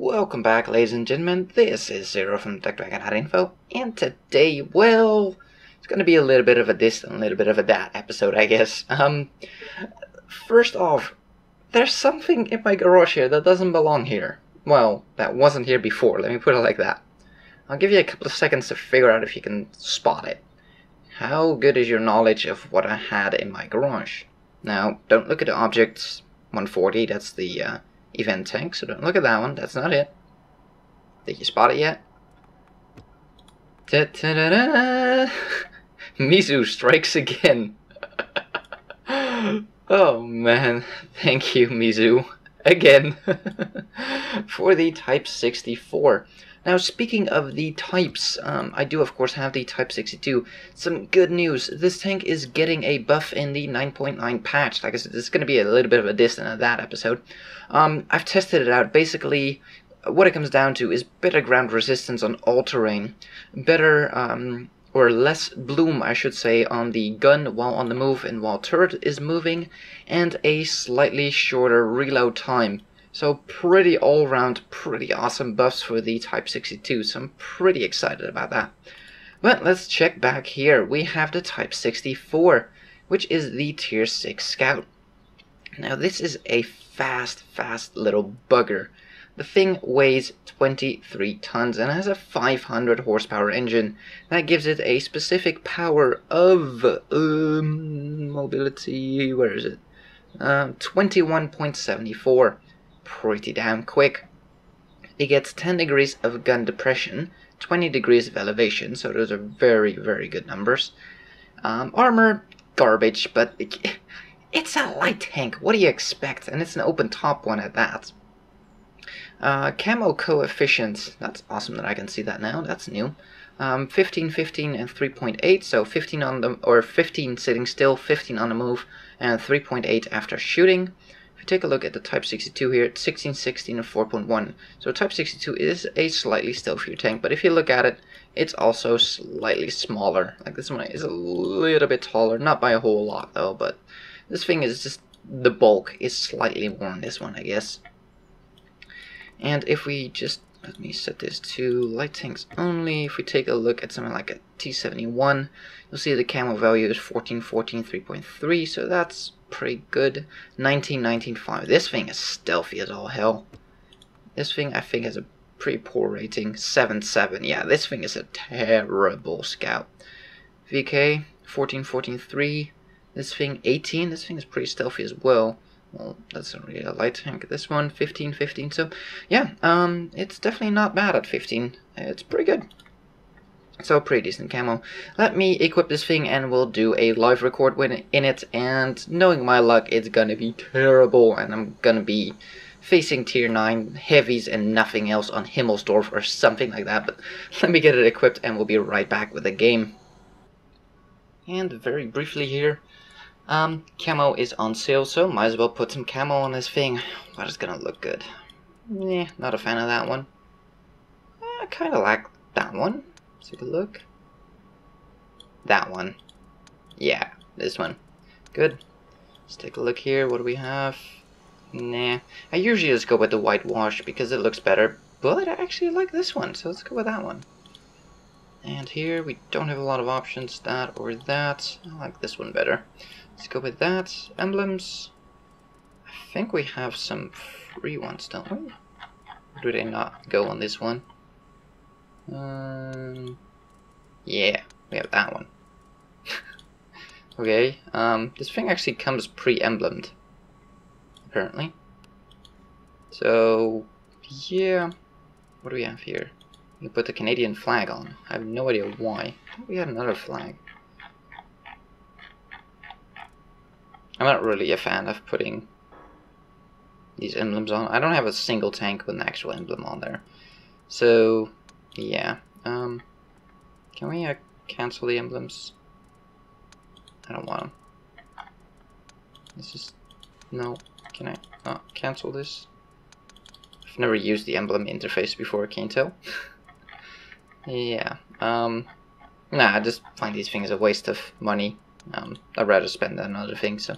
Welcome back, ladies and gentlemen. This is Zero from TechDragon.info, and today, well, it's going to be a little bit of a this and a little bit of a that episode, I guess. First off, there's something in my garage here that doesn't belong here. Well, that wasn't here before, let me put it like that. I'll give you a couple of seconds to figure out if you can spot it. How good is your knowledge of what I had in my garage? Now, don't look at the objects 140, that's the event tank, so don't look at that one, that's not it. Did you spot it yet? Ta-ta-da-da! Mizu strikes again. Oh man, thank you Mizu, again, for the Type 64. Now, speaking of the types, I do of course have the Type 62. Some good news, this tank is getting a buff in the 9.9 patch. Like I said, this is going to be a little bit of a diss in that episode. I've tested it out. Basically, what it comes down to is better ground resistance on all terrain, better, or less bloom, I should say, on the gun while on the move and while turret is moving, and a slightly shorter reload time. So pretty all-round, pretty awesome buffs for the Type 62, so I'm pretty excited about that. But let's check back here. We have the Type 64, which is the Tier 6 Scout. Now this is a fast little bugger. The thing weighs 23 tons and has a 500 horsepower engine. That gives it a specific power of, mobility, where is it? 21.74. Pretty damn quick. It gets 10 degrees of gun depression, 20 degrees of elevation, so those are very good numbers. Armor, garbage, but it's a light tank, what do you expect? And it's an open top one at that. Camo coefficient, that's awesome that I can see that now, that's new. 15, 15, and 3.8, so 15 on the, or 15 sitting still, 15 on the move, and 3.8 after shooting. If you take a look at the Type 62 here, it's 16, 16, and 4.1. So Type 62 is a slightly stealthier tank, but if you look at it, it's also slightly smaller. Like this one is a little bit taller, not by a whole lot though, but this thing is just, the bulk is slightly more on this one, I guess. And if we just, let me set this to light tanks only. If we take a look at something like a T71, you'll see the camo value is 14, 14, 3.3, so that's pretty good. 19, 19, 5. This thing is stealthy as all hell. This thing I think has a pretty poor rating. 7, 7. Yeah, this thing is a terrible scout. VK 14, 14, 3. This thing 18. This thing is pretty stealthy as well. Well, that's not really a light tank. This one 15, 15. So yeah, it's definitely not bad at 15. It's pretty good. So pretty decent camo. Let me equip this thing and we'll do a live record in it, and knowing my luck it's gonna be terrible and I'm gonna be facing tier 9 heavies and nothing else on Himmelsdorf or something like that, but let me get it equipped and we'll be right back with the game. And very briefly here, camo is on sale, so might as well put some camo on this thing, but it's gonna look good. Yeah, not a fan of that one. I kinda like that one. Take a look. That one. Yeah, this one. Good. Let's take a look here. What do we have? Nah. I usually just go with the whitewash because it looks better, but I actually like this one, so let's go with that one. And here we don't have a lot of options, that or that. I like this one better. Let's go with that. Emblems. I think we have some free ones, don't we? Or do they not go on this one? Yeah, we have that one. Okay, this thing actually comes pre-emblemed, apparently. So, yeah, what do we have here? We put the Canadian flag on. I have no idea why. We had another flag. I'm not really a fan of putting these emblems on. I don't have a single tank with an actual emblem on there. So, yeah. Can we cancel the emblems? I don't want them. This is, no, can I cancel this? I've never used the emblem interface before, can't tell. Yeah, nah, I just find these things a waste of money. I'd rather spend that on other things, so,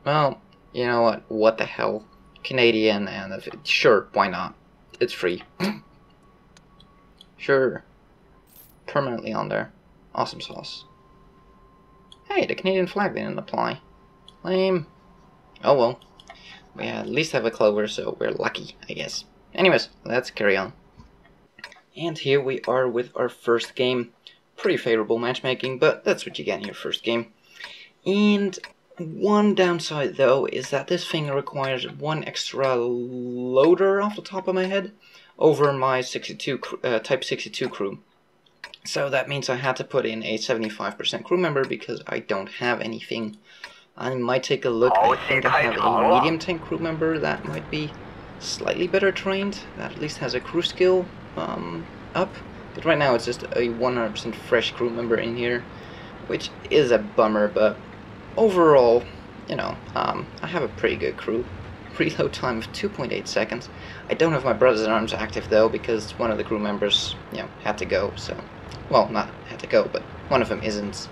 well, You know what? What the hell? Canadian, and if it, sure, why not? It's free. Sure. Permanently on there. Awesome sauce. Hey, the Canadian flag didn't apply. Lame. Oh well. We at least have a clover, so we're lucky, I guess. Anyways, let's carry on. And here we are with our first game. Pretty favorable matchmaking, but that's what you get in your first game. And one downside, though, is that this thing requires one extra loader off the top of my head over my 62 Type 62 crew. So that means I had to put in a 75% crew member because I don't have anything. I might take a look. I think I have a medium tank crew member that might be slightly better trained, that at least has a crew skill up. But right now it's just a 100% fresh crew member in here, which is a bummer, but overall, you know, I have a pretty good crew. Reload time of 2.8 seconds. I don't have my brothers in arms active though, because one of the crew members, you know, had to go, so... Well, not had to go, but one of them isn't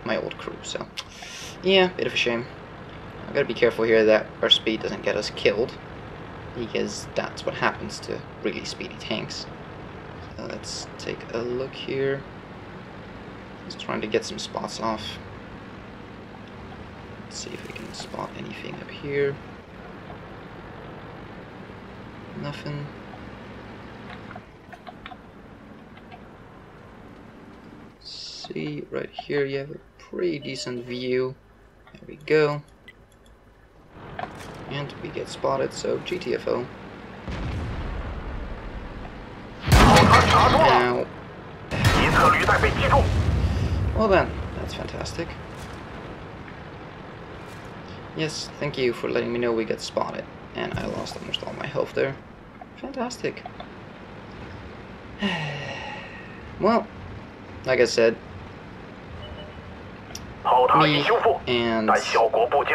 my old crew, so... Yeah, bit of a shame. I've got to be careful here that our speed doesn't get us killed, because that's what happens to really speedy tanks. So let's take a look here. Just trying to get some spots off. Let's see if we can spot anything up here. Nothing. See, right here you have a pretty decent view. There we go. And we get spotted, so GTFO. Now. Well then, that's fantastic. Yes, thank you for letting me know we got spotted. And I lost almost all my health there. Fantastic. Well, like I said, me and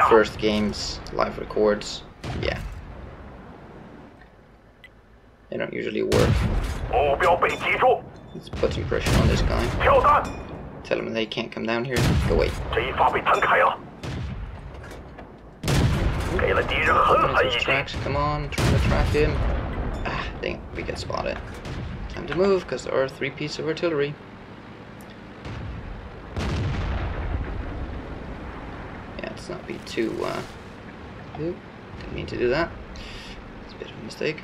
first games, live records, yeah. They don't usually work. Let's put some pressure on this guy. Tell him they can't come down here. Go away. Tracks, come on, try to trap him. Ah, dang, we get spotted. Time to move, because there are 3 pieces of artillery. Yeah, let's not be too, Oop, didn't mean to do that. It's a bit of a mistake.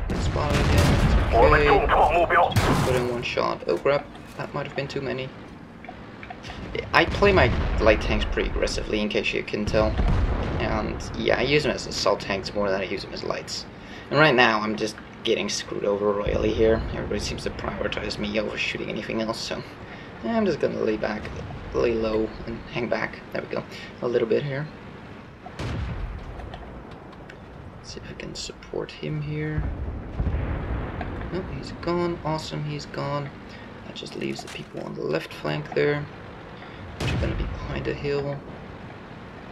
Get spotted again, it's okay. Put in one shot. Oh crap, that might have been too many. I play my light tanks pretty aggressively, in case you can tell. And yeah, I use them as assault tanks more than I use them as lights. And right now, I'm just getting screwed over royally here. Everybody seems to prioritize me over shooting anything else, so yeah, I'm just gonna lay back, lay low, and hang back. There we go. A little bit here. Let's see if we can support him here. Nope, he's gone. Awesome, he's gone. That just leaves the people on the left flank there. Which are going to be behind a hill.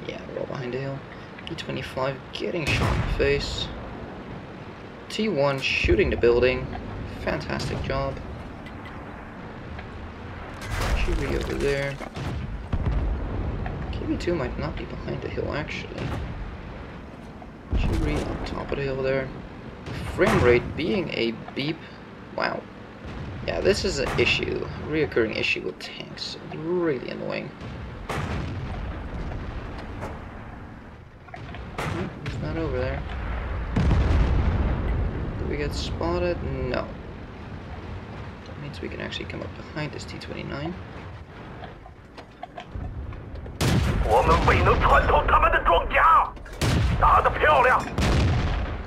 Yeah, they're all behind a hill. E25 getting shot in the face. T1 shooting the building. Fantastic job. Chibi over there. KB2 might not be behind the hill actually. Chibi on top of the hill there. Frame rate being a beep. Wow. Yeah, this is an issue, a reoccurring issue with tanks. Really annoying. He's not over there. Did we get spotted? No. That means we can actually come up behind this T-29.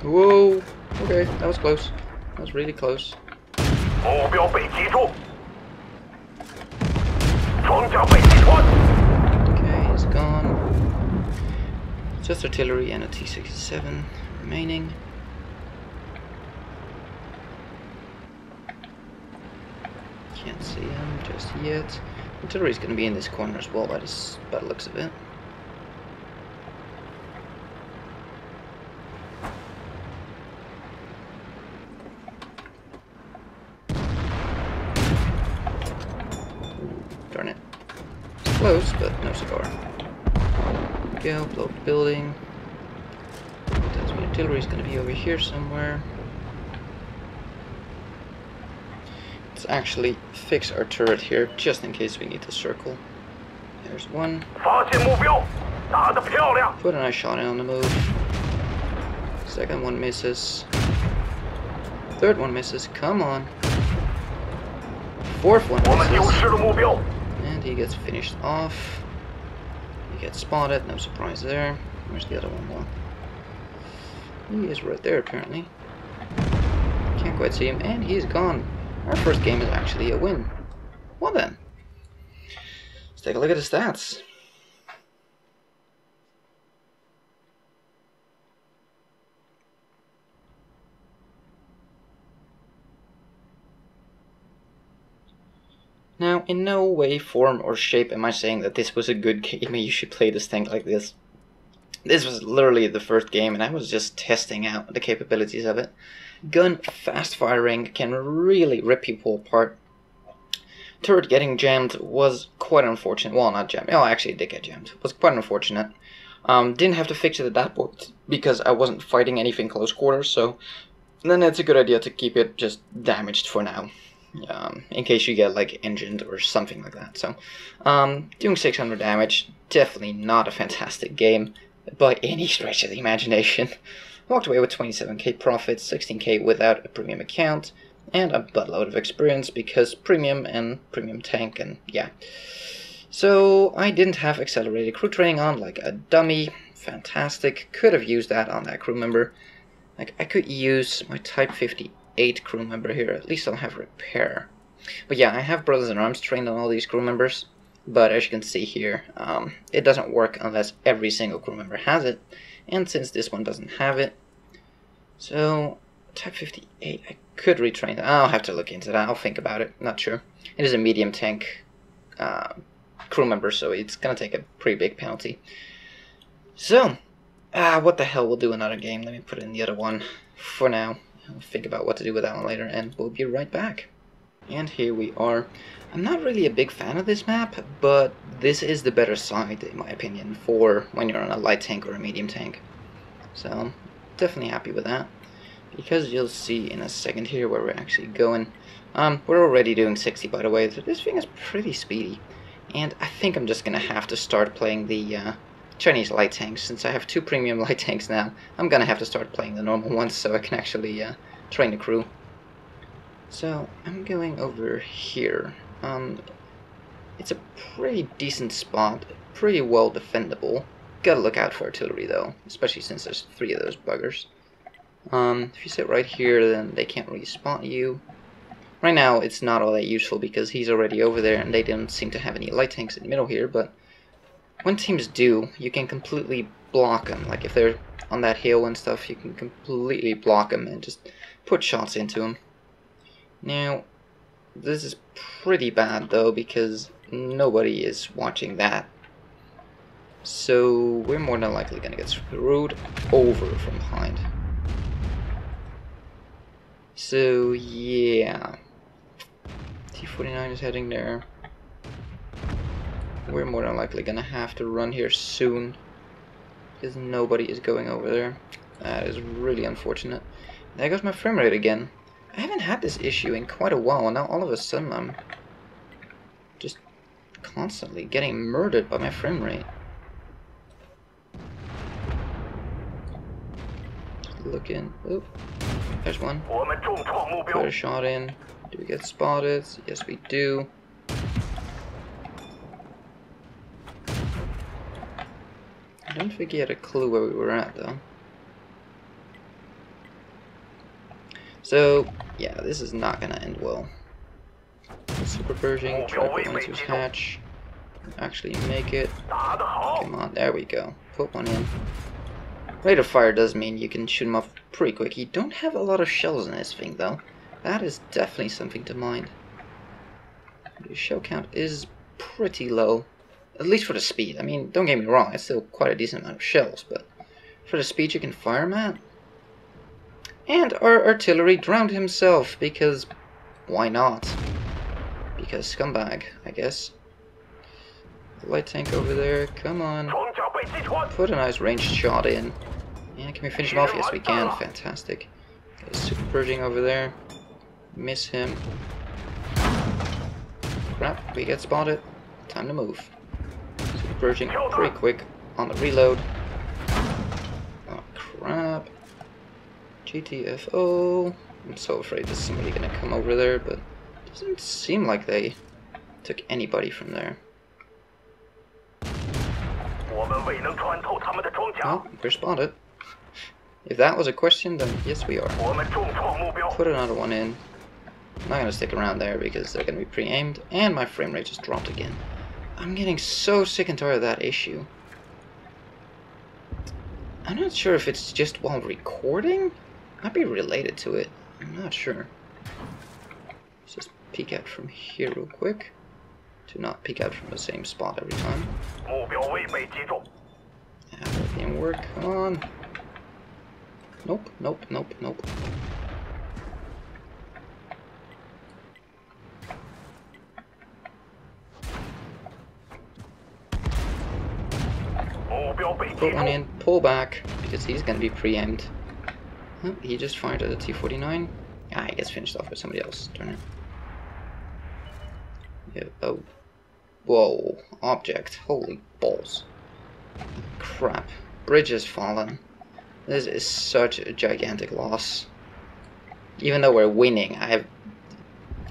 Whoa! Okay, that was close. That was really close. Okay, he's gone. Just artillery and a T-67 remaining. Can't see him just yet. Artillery's gonna be in this corner as well by the looks of it. close, but no cigar. Go, blow up the building. Tells me artillery is going to be over here somewhere. Let's actually fix our turret here, just in case we need to circle. There's one. Put a nice shot in on the move. Second one misses. Third one misses. Come on. Fourth one misses. And he gets finished off. He gets spotted. No surprise there. Where's the other one though? He is right there apparently. Can't quite see him. And he's gone. Our first game is actually a win. Well then. Let's take a look at the stats. Now, in no way, form, or shape am I saying that this was a good game and you should play this thing like this. This was literally the first game and I was just testing out the capabilities of it. Gun fast firing can really rip people apart. Turret getting jammed was quite unfortunate. Well, not jammed. Oh, actually it did get jammed. It was quite unfortunate. Didn't have to fix it at that point because I wasn't fighting anything close quarters, so then it's a good idea to keep it just damaged for now. In case you get like engined or something like that. So doing 600 damage, definitely not a fantastic game by any stretch of the imagination. Walked away with 27k profits, 16k without a premium account, and a buttload of experience because premium and premium tank, and yeah. So I didn't have accelerated crew training on like a dummy. Fantastic. Could have used that on that crew member. Like I could use my Type 58 crew member here. At least I'll have repair. But yeah, I have Brothers in Arms trained on all these crew members. But as you can see here, it doesn't work unless every single crew member has it. And since this one doesn't have it, so Type 58, I could retrain that. I'll have to look into that. I'll think about it. Not sure. It is a medium tank crew member, so it's gonna take a pretty big penalty. So, what the hell? We'll do another game. Let me put in the other one for now. I'll think about what to do with that one later, and we'll be right back. And here we are. I'm not really a big fan of this map, but this is the better side, in my opinion, for when you're on a light tank or a medium tank. So, definitely happy with that. Because you'll see in a second here where we're actually going. We're already doing 60, by the way, so this thing is pretty speedy. And I think I'm just going to have to start playing the Chinese light tanks. Since I have 2 premium light tanks now, I'm going to have to start playing the normal ones so I can actually train the crew. So, I'm going over here. It's a pretty decent spot, pretty well defendable. Gotta look out for artillery though, especially since there's 3 of those buggers. If you sit right here, then they can't really spot you. Right now, it's not all that useful because he's already over there and they don't seem to have any light tanks in the middle here, but when teams do, you can completely block them. Like if they're on that hill and stuff, you can completely block them and just put shots into them. Now, this is pretty bad though because nobody is watching that. So we're more than likely gonna get screwed over from behind. So yeah, T-49 is heading there. We're more than likely gonna have to run here soon because nobody is going over there. That is really unfortunate. There goes my frame rate again. I haven't had this issue in quite a while, and now all of a sudden I'm just constantly getting murdered by my frame rate. Look in. Oop. There's one. Put a shot in. Do we get spotted? Yes, we do. I don't think he had a clue where we were at, though. So, yeah, this is not gonna end well. Super Pershing, try to put one into his hatch. Actually make it. Come on, there we go. Put one in. Rate of fire does mean you can shoot him off pretty quick. You don't have a lot of shells in this thing, though. That is definitely something to mind. The shell count is pretty low. At least for the speed. I mean, don't get me wrong, it's still quite a decent amount of shells, but for the speed you can fire them at. And our artillery drowned himself, because why not? Because scumbag, I guess. Light tank over there, come on. Put a nice ranged shot in. Yeah, can we finish him off? Yes, we can. Fantastic. Got a super purging over there. Miss him. Crap, we get spotted. Time to move. Super purging pretty quick on the reload. Oh crap. GTFO. I'm so afraid there's somebody gonna come over there, but it doesn't seem like they took anybody from there. Oh, we're spotted. If that was a question, then yes we are. Put another one in. I'm not gonna stick around there because they're gonna be pre-aimed, and my frame rate just dropped again. I'm getting so sick and tired of that issue. I'm not sure if it's just while recording. Might be related to it. I'm not sure. Let's just peek out from here real quick. To not peek out from the same spot every time. Yeah, that didn't work. Come on. Nope, nope, nope, nope. Put one in, pull back, because he's gonna be pre-aimed. Oh, he just fired at a T-49. Ah, he gets finished off by somebody else. Turn it. Yeah, oh. Whoa, object. Holy balls. Crap. Bridge has fallen. This is such a gigantic loss. Even though we're winning,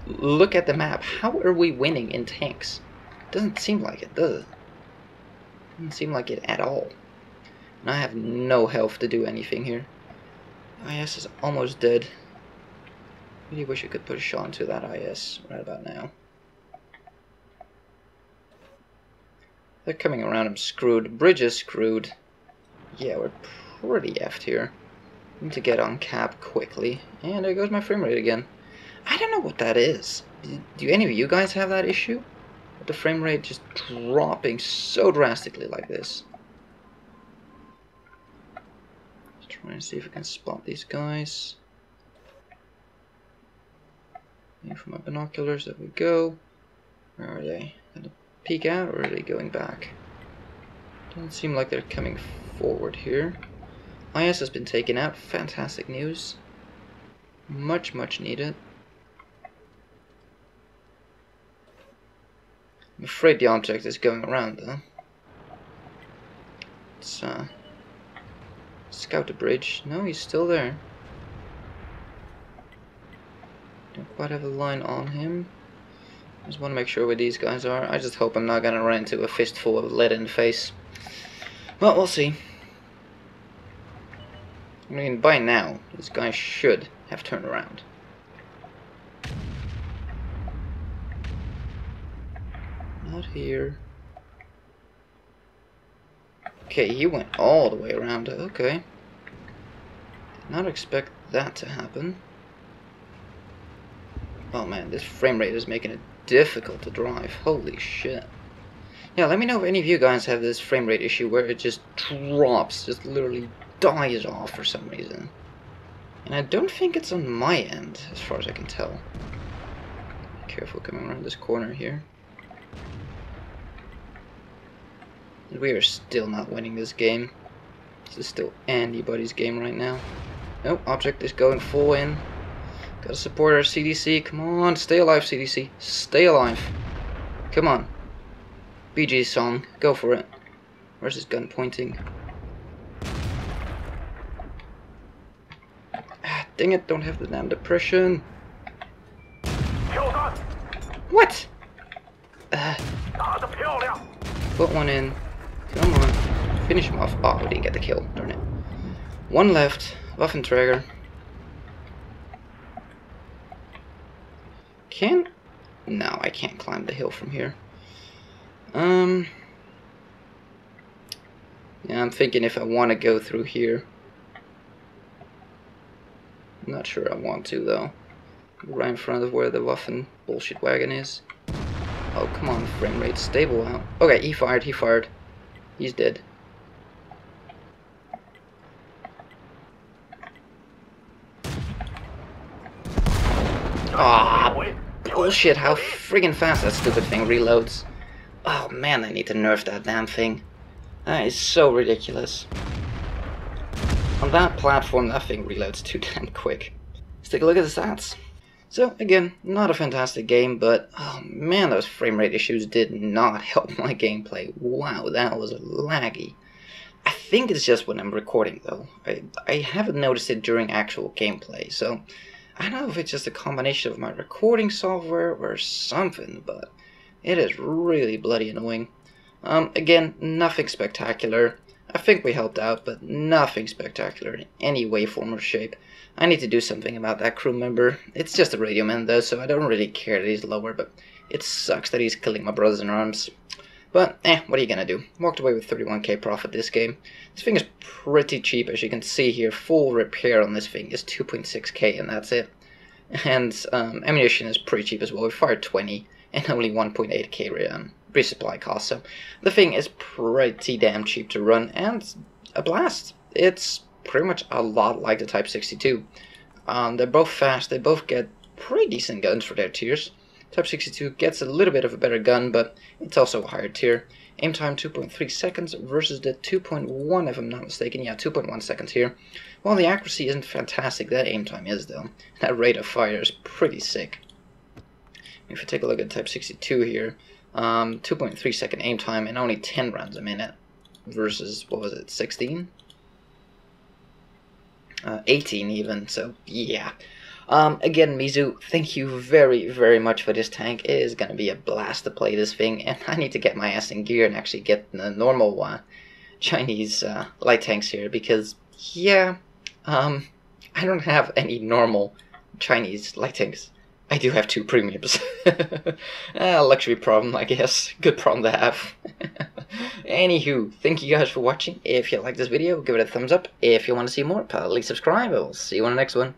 look at the map. How are we winning in tanks? Doesn't seem like it, does it? Doesn't seem like it at all. And I have no health to do anything here. IS is almost dead. Really wish I could put a shot into that IS right about now. They're coming around, I'm screwed. Bridge is screwed. Yeah, we're pretty effed here. Need to get on cap quickly. And there goes my frame rate again. I don't know what that is. Do any of you guys have that issue? With the frame rate just dropping so drastically like this. Let's try and see if I can spot these guys. Aim for my binoculars, there we go. Where are they? Gonna peek out, or are they going back? Doesn't seem like they're coming forward here. IS has been taken out. Fantastic news. Much, much needed. I'm afraid the object is going around though. Let's scout the bridge. No, he's still there. Don't quite have a line on him. Just want to make sure where these guys are. I just hope I'm not gonna run into a fistful of lead in the face. Well, we'll see. I mean, by now, this guy should have turned around. Not here. Okay, he went all the way around. Okay. Did not expect that to happen. Oh man, this frame rate is making it difficult to drive. Holy shit. Yeah, let me know if any of you guys have this frame rate issue where it just drops, just literally dies off for some reason. And I don't think it's on my end, as far as I can tell. Be careful coming around this corner here. We are still not winning this game. This is still anybody's game right now. Nope, object is going full in. Gotta support our CDC. Come on, stay alive, CDC. Stay alive. Come on. BG song, go for it. Where's his gun pointing? Ah, dang it, don't have the damn depression. What? Put one in. Come on. Finish him off. Oh, we didn't get the kill. Darn it. One left. Waffenträger. No, I can't climb the hill from here. Yeah, I'm thinking if I want to go through here. I'm not sure I want to, though. Right in front of where the Waffen bullshit wagon is. Oh, come on, frame rate, stable out. Okay, he fired, he fired. He's dead. Ah, bullshit, how friggin' fast that stupid thing reloads. Oh man, I need to nerf that damn thing. That is so ridiculous. On that platform, that thing reloads too damn quick. Let's take a look at the stats. So, again, not a fantastic game, but oh man, those frame rate issues did not help my gameplay. Wow, that was laggy. I think it's just when I'm recording, though. I haven't noticed it during actual gameplay, so I don't know if it's just a combination of my recording software or something, but it is really bloody annoying. Again, nothing spectacular. I think we helped out, but nothing spectacular in any way, form, or shape. I need to do something about that crew member. It's just a Radeon man though, so I don't really care that he's lower, but it sucks that he's killing my brothers in arms. But, what are you gonna do? Walked away with 31k profit this game. This thing is pretty cheap, as you can see here. Full repair on this thing is 2.6k, and that's it. And ammunition is pretty cheap as well. We fired 20 and only 1.8k resupply cost, so the thing is pretty damn cheap to run and a blast. It's pretty much a lot like the Type 62. They're both fast, they both get pretty decent guns for their tiers. Type 62 gets a little bit of a better gun, but it's also a higher tier. Aim time 2.3 seconds versus the 2.1 if I'm not mistaken. Yeah, 2.1 seconds here. While the accuracy isn't fantastic, that aim time is though. That rate of fire is pretty sick. If you take a look at Type 62 here, 2.3 second aim time and only 10 rounds a minute versus, what was it, 16? 18 even, so yeah. Again, Mizu, thank you very, very much for this tank. It is going to be a blast to play this thing, and I need to get my ass in gear and actually get the normal Chinese light tanks here, because, yeah, I don't have any normal Chinese light tanks. I do have 2 premiums. Luxury problem, I guess. Good problem to have. Anywho, thank you guys for watching. If you like this video, give it a thumbs up. If you want to see more, please subscribe. I'll see you on the next one.